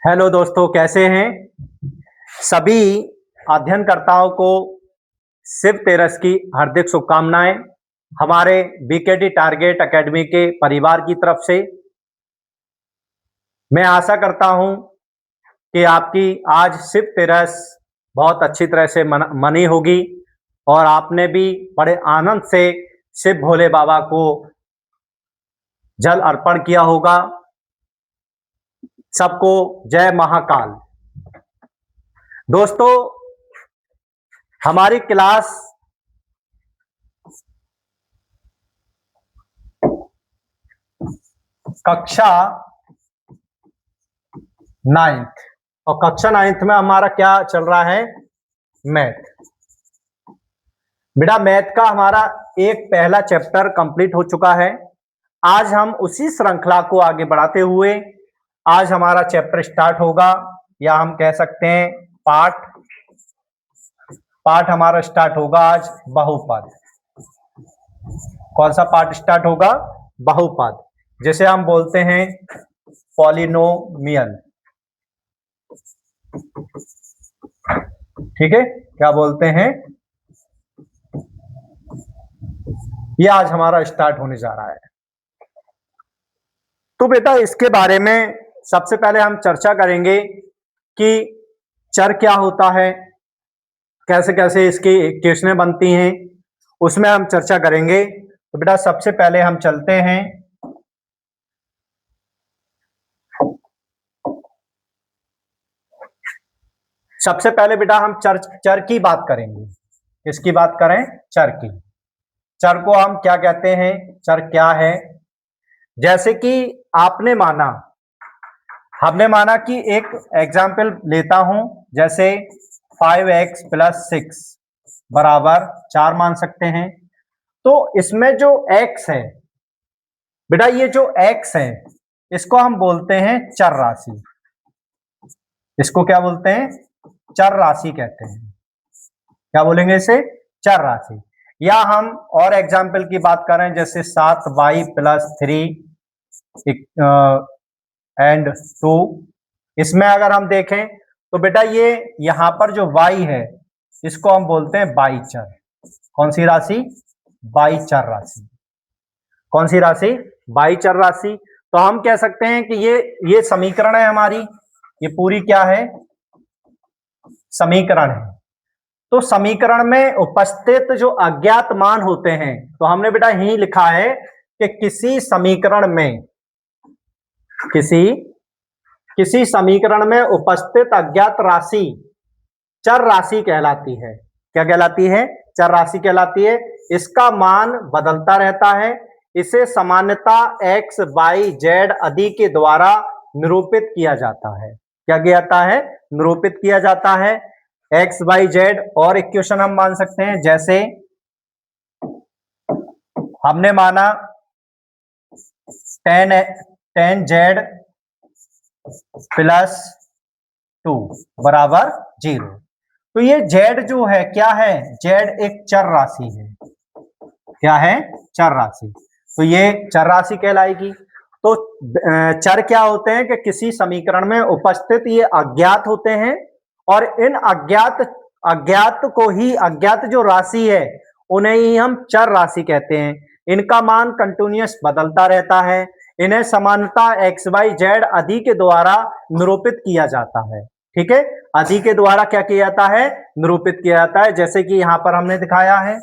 Hello दोस्तों, कैसे हैं सभी अध्ययनकर्ताओं को शिव तेरस की हार्दिक शुभकामनाएं हमारे बीकेडी टारगेट एकेडमी के परिवार की तरफ से। मैं आशा करता हूं कि आपकी आज शिव तेरस बहुत अच्छी तरह से मनी होगी और आपने भी बड़े आनंद से शिव भोले बाबा को जल अर्पण किया होगा। सबको जय महाकाल। दोस्तों, हमारी क्लास कक्षा 9th और कक्षा 9th में हमारा क्या चल रहा है? मैथ। बेटा, मैथ का हमारा एक पहला चैप्टर कंप्लीट हो चुका है। आज हम उसी श्रृंखला को आगे बढ़ाते हुए आज हमारा चैप्टर स्टार्ट होगा, या हम कह सकते हैं पाठ हमारा स्टार्ट होगा आज बहुपद। कौन सा पार्ट स्टार्ट होगा? बहुपद, जिसे हम बोलते हैं पॉलिनोमियल। ठीक है, क्या बोलते हैं? ये आज हमारा स्टार्ट होने जा रहा है। तो बेटा, इसके बारे में सबसे पहले हम चर्चा करेंगे कि चर क्या होता है, कैसे कैसे इसकी इक्वेशनें बनती हैं, उसमें हम चर्चा करेंगे। तो बेटा, सबसे पहले हम चलते हैं सबसे पहले बेटा हम चर की बात करेंगे। किसकी बात करें? चर की। चर को हम क्या कहते हैं? चर क्या है? जैसे कि हमने माना कि एक एग्जाम्पल लेता हूं, जैसे 5x + 6 बराबर 4 मान सकते हैं। तो इसमें जो x है बेटा, ये जो x है इसको हम बोलते हैं चर राशि। इसको क्या बोलते हैं? चर राशि कहते हैं। क्या बोलेंगे इसे? चर राशि। या हम और एग्जाम्पल की बात करें, जैसे 7y + 3 एंड 2। इसमें अगर हम देखें तो बेटा, ये यहां पर जो y है इसको हम बोलते हैं बाई चर। कौन सी राशि? बाई चर राशि। कौन सी राशि? बाई चर राशि। तो हम कह सकते हैं कि ये समीकरण है हमारी, ये पूरी क्या है? समीकरण है। तो समीकरण में उपस्थित जो अज्ञात मान होते हैं, तो हमने बेटा यही लिखा है कि किसी समीकरण में उपस्थित अज्ञात राशि चर राशि कहलाती है। क्या कहलाती है? चर राशि कहलाती है। इसका मान बदलता रहता है। इसे सामान्यतः x, y, z आदि के द्वारा निरूपित किया जाता है। क्या किया जाता है? निरूपित किया जाता है। x, y, z और इक्वेशन हम मान सकते हैं, जैसे हमने माना 10z + 2 बराबर 0। तो ये z जो है क्या है? z एक चर राशि है। क्या है? चर राशि। तो ये चर राशि कहलाएगी। तो चर क्या होते हैं कि किसी समीकरण में उपस्थित ये अज्ञात होते हैं, और इन अज्ञात को ही, अज्ञात जो राशि है उन्हें ही हम चर राशि कहते हैं। इनका मान कंटिन्यूअस बदलता रहता है। इन्हें सामान्यतः x, y, z आदि के द्वारा निरूपित किया जाता है। ठीक है, आदि के द्वारा क्या किया जाता है? निरूपित किया जाता है, जैसे कि यहां पर हमने दिखाया है।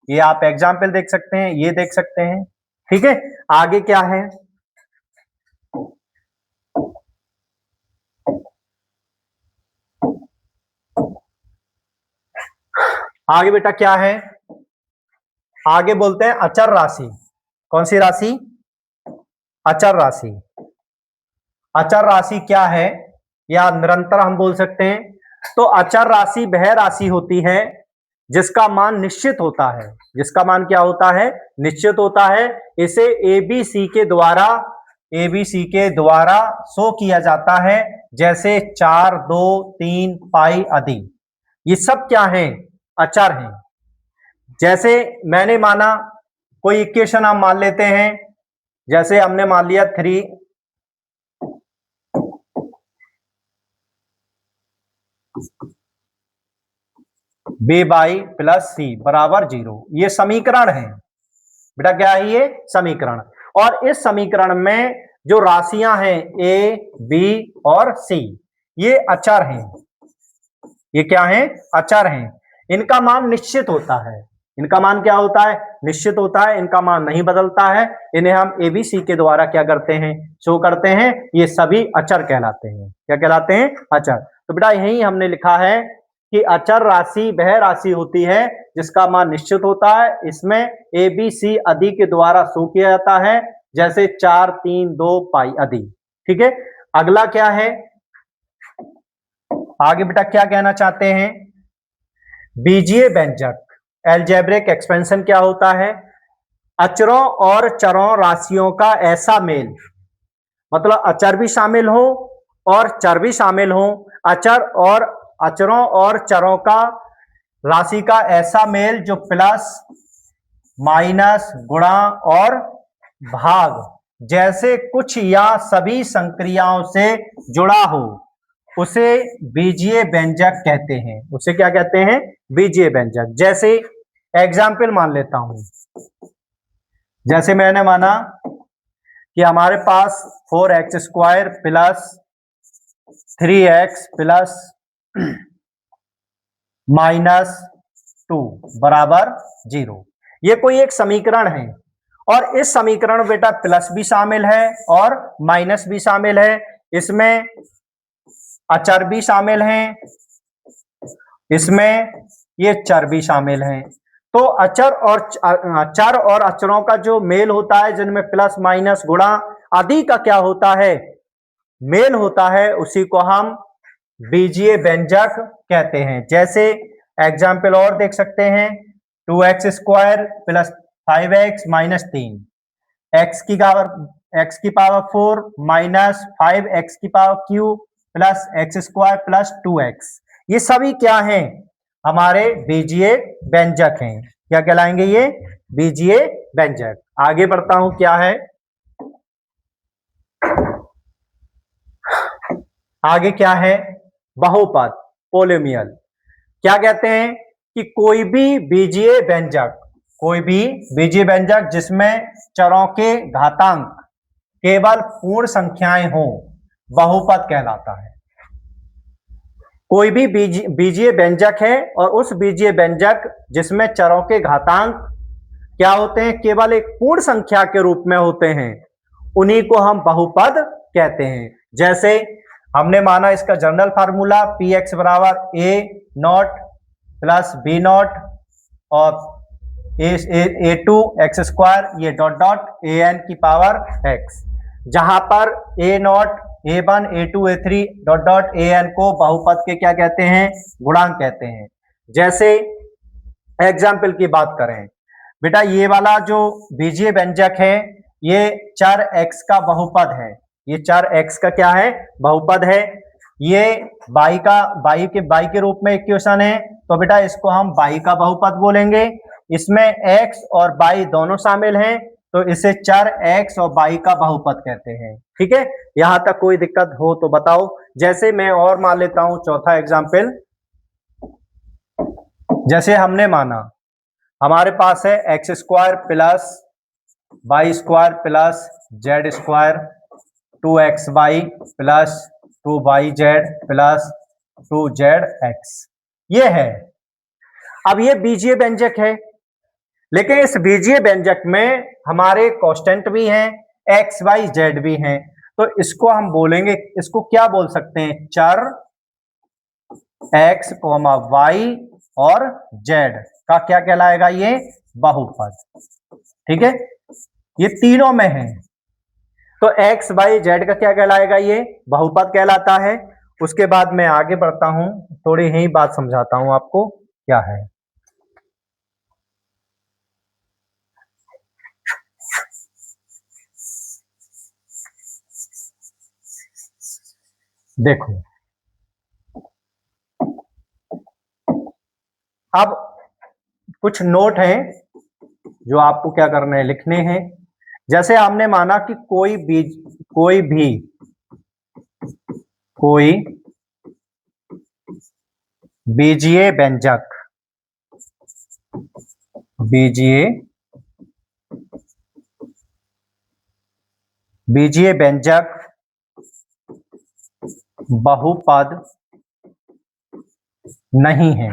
ये आप एग्जाम्पल देख सकते हैं, ये देख सकते हैं। ठीक है, आगे क्या है? आगे बेटा क्या है? आगे बोलते हैं अचर राशि। कौन सी राशि? अचर राशि। अचर राशि क्या है, या निरंतर हम बोल सकते हैं। तो अचर राशि वह राशि होती है जिसका मान निश्चित होता है। जिसका मान क्या होता है? निश्चित होता है। इसे एबीसी के द्वारा शो किया जाता है, जैसे 4, 2, 3 पाई आदि। ये सब क्या है? अचर हैं। जैसे मैंने माना कोई इक्वेशन हम मान लेते हैं, जैसे हमने मान लिया 3 बी बाई प्लस सी बराबर 0। ये समीकरण है बेटा, क्या है ये समीकरण। और इस समीकरण में जो राशियां हैं ए बी और सी, ये अचर हैं। ये क्या है, अचर हैं। इनका मान निश्चित होता है। इनका मान क्या होता है, निश्चित होता है। इनका मान नहीं बदलता है। इन्हें हम एबीसी के द्वारा क्या करते हैं, शो करते हैं। ये सभी अचर कहलाते हैं। क्या कहलाते हैं, अचर। तो बेटा यही हमने लिखा है कि अचर राशि वह राशि होती है जिसका मान निश्चित होता है। इसमें ए बी सी आदि के द्वारा शो किया जाता है, जैसे 4 3 2 पाई आदि। ठीक है, अगला क्या है, आगे बेटा क्या कहना चाहते हैं, बीजीय व्यंजक एल्जेब्रिक एक्सपेंशन क्या होता है, अचरों और चरों राशियों का ऐसा मेल, मतलब अचर भी शामिल हो और चर भी शामिल हो, अचर और अचरों और चरों का राशि का ऐसा मेल जो प्लस माइनस गुणा और भाग जैसे कुछ या सभी संक्रियाओं से जुड़ा हो, उसे बीजीय व्यंजक कहते हैं। उसे क्या कहते हैं, बीजीय व्यंजक। जैसे एग्जाम्पल मान लेता हूं, जैसे मैंने माना कि हमारे पास 4x² प्लस 3x प्लस -2 बराबर 0। ये कोई एक समीकरण है और इस समीकरण में बेटा प्लस भी शामिल है और माइनस भी शामिल है। इसमें अचर भी शामिल हैं, इसमें ये चर भी शामिल हैं। तो चर और अचरों का जो मेल होता है, जिनमें प्लस माइनस गुणा आदि का क्या होता है, मेल होता है, उसी को हम बीजीय व्यंजक कहते हैं। जैसे एग्जाम्पल और देख सकते हैं, 2x² plus 5x minus 3, x की पावर 4 माइनस 5x की power cube plus x² plus 2x। ये सभी क्या हैं, हमारे बीजीय व्यंजक हैं। क्या कहलाएंगे ये, बीजीय व्यंजक। आगे बढ़ता हूं, क्या है आगे, क्या है बहुपद पोलिमियल। क्या कहते हैं कि कोई भी बीजीय व्यंजक, कोई भी बीजीय व्यंजक जिसमें चरों के घातांक केवल पूर्ण संख्याएं हों, बहुपद कहलाता है। कोई भी बीजीय व्यंजक है और उस बीजीय व्यंजक जिसमें चरों के घातांक क्या होते हैं, केवल एक पूर्ण संख्या के रूप में होते हैं, उन्हीं को हम बहुपद कहते हैं। जैसे हमने माना इसका जनरल फार्मूला px बराबर a not plus b not और a2x², ये डॉट डॉट an की पावर x, जहां पर a not a1 a2 a3 dot dot an को बहुपद के क्या कहते हैं, गुणांक कहते हैं। जैसे एग्जाम्पल की बात करें बेटा, ये वाला जो बीजीय व्यंजक है, ये चर x का बहुपद है। ये चर x का क्या है, बहुपद है। ये y के रूप में इक्वेशन है, तो बेटा इसको हम y का बहुपद बोलेंगे। इसमें x और y दोनों शामिल हैं, तो इसे चर x और y का बहुपद कहते हैं। ठीक है, यहां तक कोई दिक्कत हो तो बताओ। जैसे मैं और मान लेता हूं चौथा एग्जाम्पल, जैसे हमने माना हमारे पास है x² plus y² plus z² 2xy plus 2yz plus 2zx, ये है। अब ये बीजीय व्यंजक है, लेकिन इस बीजीय व्यंजक में हमारे कांस्टेंट भी हैं, x y z भी हैं, तो इसको हम बोलेंगे, इसको क्या बोल सकते हैं, चर x, y और z का क्या कहलाएगा, ये बहुपद। ठीक है, ये तीनों में है, तो x y z का क्या कहलाएगा, ये बहुपद कहलाता है। उसके बाद मैं आगे बढ़ता हूं, थोड़ी यही बात समझाता हूं आपको क्या है। देखो, अब कुछ नोट हैं जो आपको क्या करने हैं, लिखने हैं। जैसे हमने माना कि कोई भी बीजीय व्यंजक, बीजीय व्यंजक बहुपद नहीं है,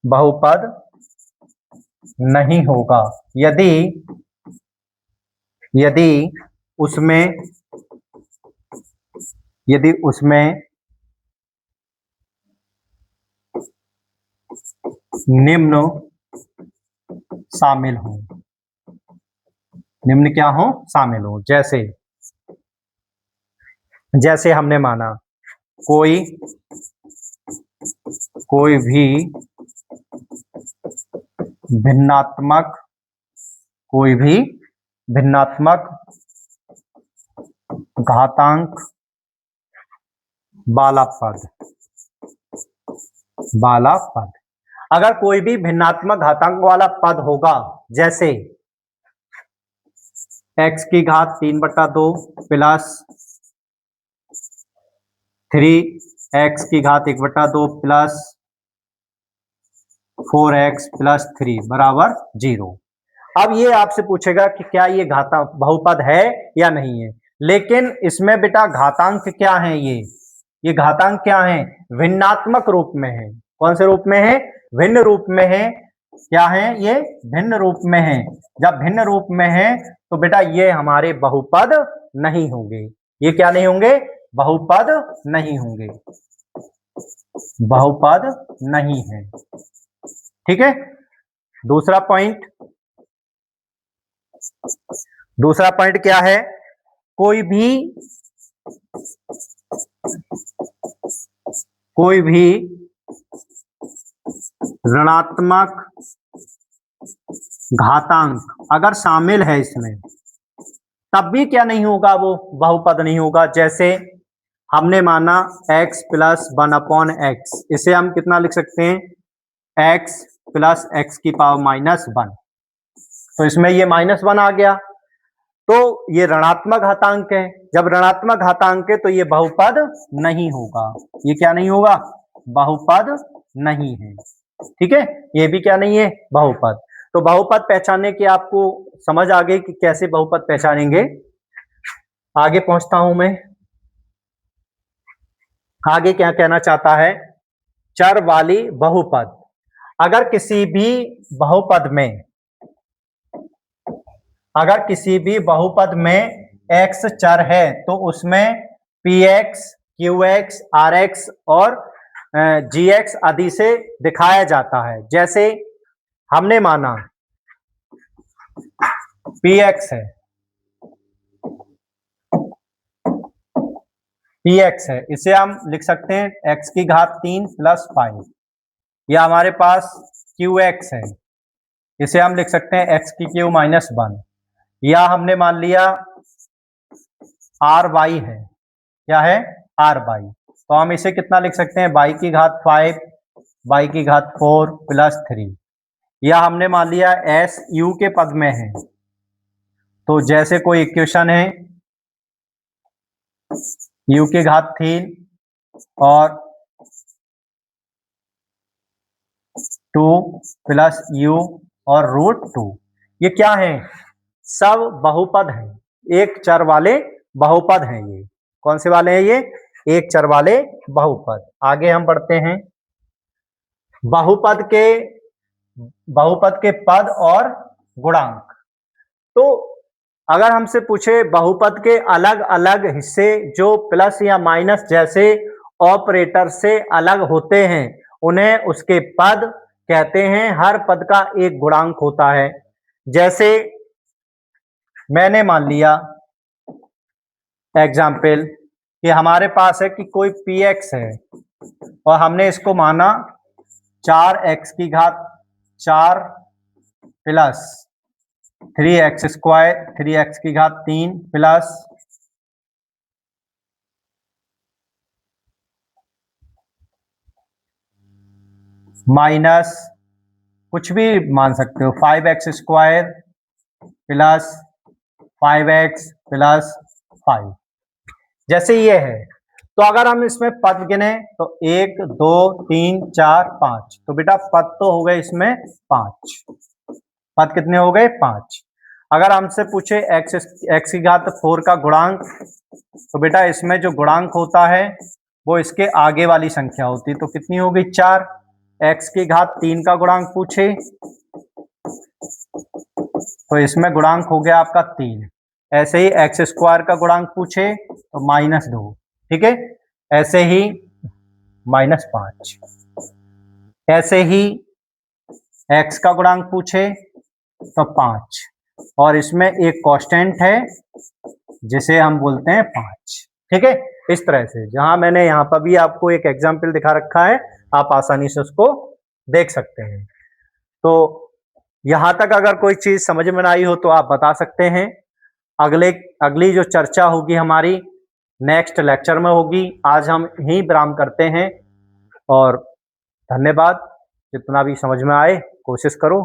बहुपद नहीं होगा यदि उसमें निम्न शामिल हो। निम्न क्या हो? शामिल हो। जैसे हमने माना कोई भी भिन्नात्मक घातांक वाला पद, अगर कोई भी भिन्नात्मक घातांक वाला पद होगा, जैसे x की घात 3/2 प्लस 3x की घात 1/2 प्लस 4x प्लस 3 बराबर 0। अब ये आपसे पूछेगा कि क्या ये घातांक बहुपद है या नहीं है, लेकिन इसमें बेटा घातांक क्या है? ये घातांक क्या है? भिन्नात्मक रूप में है। कौन से रूप में है? भिन्न रूप में है। क्या है ये? भिन्न रूप में है। जब भिन्न रूप में है तो बेटा ये हमारे बहुपद नहीं होंगे। ये क्या नहीं होंगे? बहुपद नहीं होंगे, बहुपद नहीं है। ठीक है। दूसरा पॉइंट क्या है? कोई भी ऋणात्मक घातांक अगर शामिल है इसमें, तब भी क्या नहीं होगा? वो बहुपद नहीं होगा। जैसे हमने माना x प्लस 1/x, इसे हम कितना लिख सकते हैं? x प्लस x की पावर -1। तो इसमें ये -1 आ गया, तो ये ऋणात्मक घातांक है। जब ऋणात्मक घातांक है तो ये बहुपद नहीं होगा। ये क्या नहीं होगा? बहुपद नहीं है। ठीक है, ये भी क्या नहीं है? बहुपद। तो बहुपद पहचानने की आपको समझ आ गई कि कैसे बहुपद पहचानेंगे। आगे पहुंचता हूं मैं। आगे क्या कहना चाहता है? चर वाली बहुपद। अगर किसी भी बहुपद में x चर है तो उसमें px, qx, rx और gx आदि से दिखाया जाता है। जैसे हमने माना px है, इसे हम लिख सकते हैं x की घात 3 प्लस 5। या हमारे पास qx है, इसे हम लिख सकते हैं x की क्यू -1। या हमने मान लिया ry है। क्या है? ry। तो हम इसे कितना लिख सकते हैं? y की घात 5, y की घात 4 प्लस 3। या हमने मान लिया s u के पद में है, तो जैसे कोई इक्वेशन है u की घात 3 और 2 प्लस u और √2, ये क्या है? सब बहुपद हैं, एक चर वाले बहुपद हैं। ये कौन से वाले हैं? ये एक चर वाले बहुपद। आगे हम बढ़ते हैं। बहुपद के पद और गुणांक। तो अगर हमसे पूछे बहुपद के अलग अलग हिस्से जो प्लस या माइनस जैसे ऑपरेटर से अलग होते हैं, उन्हें उसके पद कहते हैं। हर पद का एक गुणांक होता है। जैसे मैंने मान लिया एग्जाम्पल कि हमारे पास है कि कोई px है और हमने इसको माना 4x की घात 4 प्लस 3x², 3x की घात 3 प्लस माइनस कुछ भी मान सकते हो 5x² प्लस 5x प्लस 5। जैसे ये है तो अगर हम इसमें पद गिने तो 1 2 3 4 5, तो बेटा पद तो हो गए इसमें 5। पद कितने हो गए? 5। अगर हमसे पूछे एक्स की घात 4 का गुणांक, तो बेटा इसमें जो गुणांक होता है वो इसके आगे वाली संख्या होती है, तो कितनी होगी? 4। एक्स की घात 3 का गुणांक पूछे तो इसमें गुणांक हो गया आपका 3। ऐसे ही एक्स स्क्वायर का गुणांक पूछे तो -2, ठीक है। ऐसे ही -5। ऐसे ही एक्स का गुणांक पूछे तो 5, और इसमें एक कांस्टेंट है जिसे हम बोलते हैं 5, ठीक है। इस तरह से जहां मैंने यहां पर भी आपको एक एग्जाम्पल दिखा रखा है, आप आसानी से उसको देख सकते हैं। तो यहां तक अगर कोई चीज समझ में ना आई हो तो आप बता सकते हैं। अगली जो चर्चा होगी हमारी नेक्स्ट लेक्चर में होगी। आज हम यहीं विराम करते हैं, और धन्यवाद। जितना भी समझ में आए कोशिश करो